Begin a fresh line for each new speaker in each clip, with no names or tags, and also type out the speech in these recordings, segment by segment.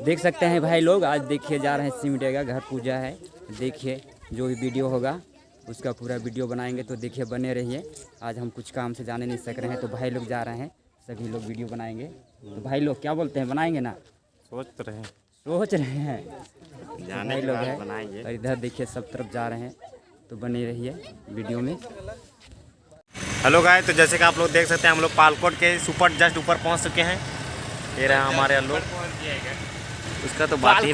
देख सकते हैं भाई लोग, आज देखिए जा रहे हैं सिमटे का घर पूजा है। देखिए जो भी वीडियो होगा उसका पूरा वीडियो बनाएंगे, तो देखिए बने रहिए। आज हम कुछ काम से जाने नहीं सक रहे हैं, तो भाई लोग जा रहे हैं, सभी लोग वीडियो बनाएंगे। तो भाई लोग क्या बोलते हैं, बनाएंगे ना? सोच रहे हैं जाने लोग हैं बनाएंगे। और इधर देखिए सब तरफ जा रहे हैं, तो बने रहिए वीडियो में।
हेलो गाइस, तो जैसे कि आप लोग देख सकते हैं हम लोग पालकोट के सुपर जस्ट ऊपर पहुंच चुके हैं। ये रहा हमारे लोग, उसका तो बात ही नहीं।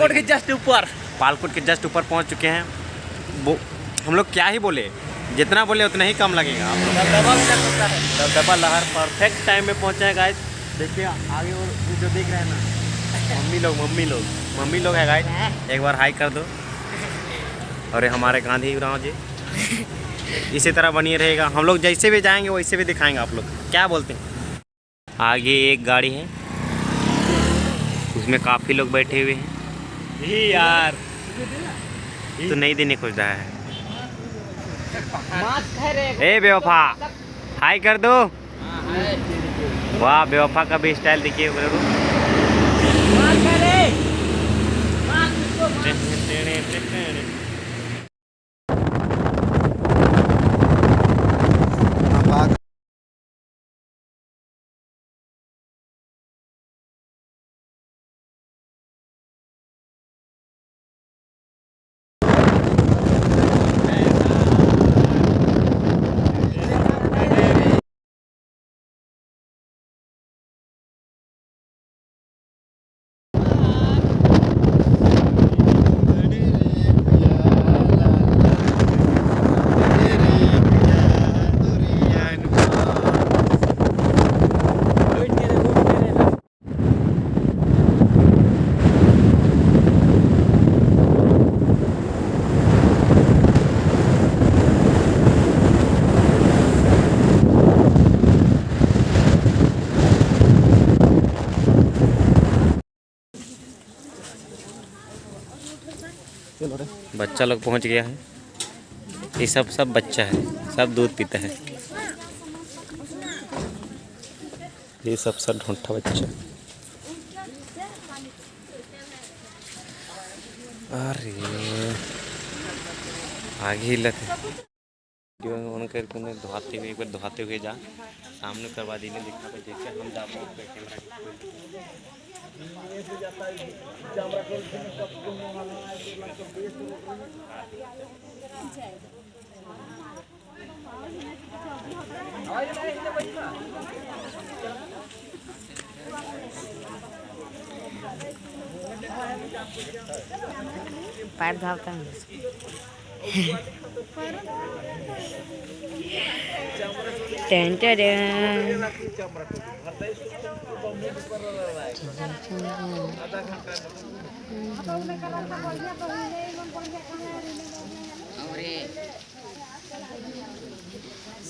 पालकोट के जस्ट ऊपर पहुंच चुके हैं। वो हम लोग क्या ही बोले, जितना बोले उतना ही कम लगेगा। आप लोग दबदबा लहर परफेक्ट टाइम में पहुंचे हैं गाइस। देखिए आगे और जो देख रहे हैं ना, मम्मी लोग है गाइस। एक बार हाई कर दो। और ये हमारे गांधी राव जी, इसी तरह बनी रहेगा। हम लोग जैसे भी जाएंगे वैसे भी दिखाएंगे आप लोग। क्या बोलते हैं? आगे एक गाड़ी है, उसमें काफ़ी लोग बैठे हुए हैं। यार तो नहीं देने खोज रहा है। ए बेवफा, हाय कर दो। वाह, बेवफा का भी स्टाइल देखिए। बच्चा लोग पहुंच गया है। ये सब बच्चा है, सब दूध पीता है। ये सब ढूंढा बच्चा। अरे आगे ही लग ऑन करके उन्हें धोते हुए, एक बार धोते हुए जा सामने करवा दी ने दिखा पे जैसे हम जाते
पैर धावता है।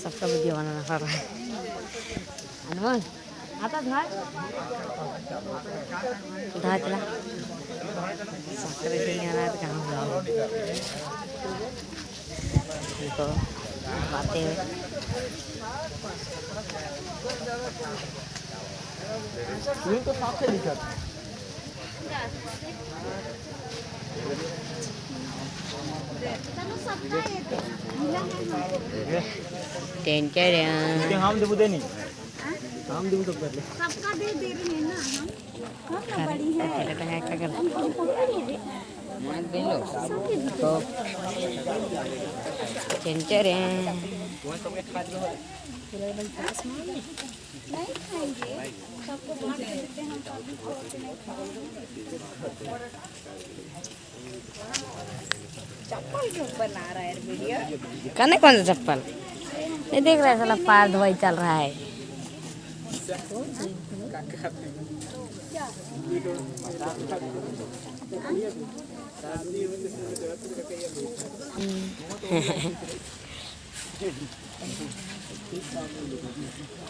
सबका वीडियो बनाना पड़ रहा है। अनमोल आता धार चला सक्कर नहीं आ रहा है, तो कहाँ हुआ तो बातें हुए। तो साफ से लिखा हम देबू देनी, हम देबू तो कर ले। सबका दे रहे हैं ना हम बड़ी है क्या कर मान दे लो तो चेंचर हैं। नहीं खाएंगे, सबको बांट देते हैं। चप्पल के ऊपर ला रहा है वीडियो। कौन सा चप्पल नहीं देख रहा है? साला पार धोई चल रहा है।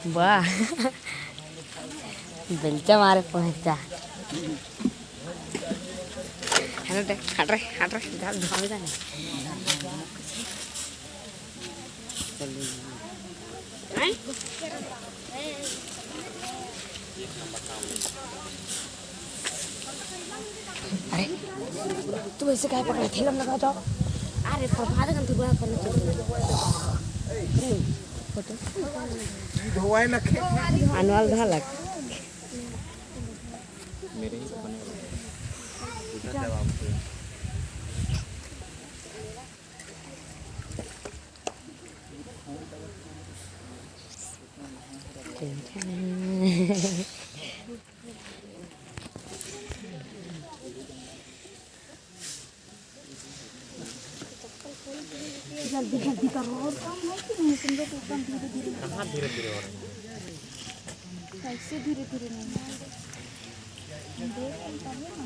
वाह बेलचा मारे पहुंचा। हट रहे धोई तू ऐसे काहे पकड़े थैला में लगा जाओ। अरे प्रभात गंती बुआ करने फोटो
धोवाए ना खे
अनुवाल ढालक
मेरे ही बने पूछा था आपसे
जल्दी जल्दी करो और काम है कि नहीं तुम लोग काम धीरे धीरे
कहाँ धीरे धीरे हो रहा है
कैसे धीरे धीरे नहीं देख तभी ना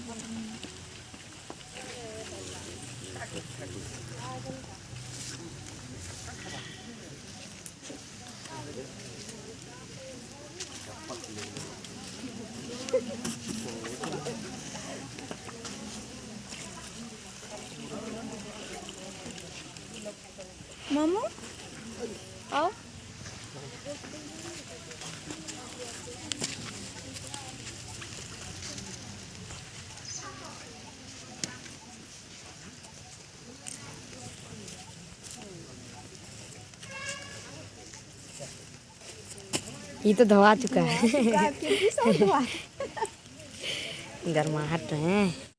मामू आओ ये तो धोआ चुका है गर्माहट है।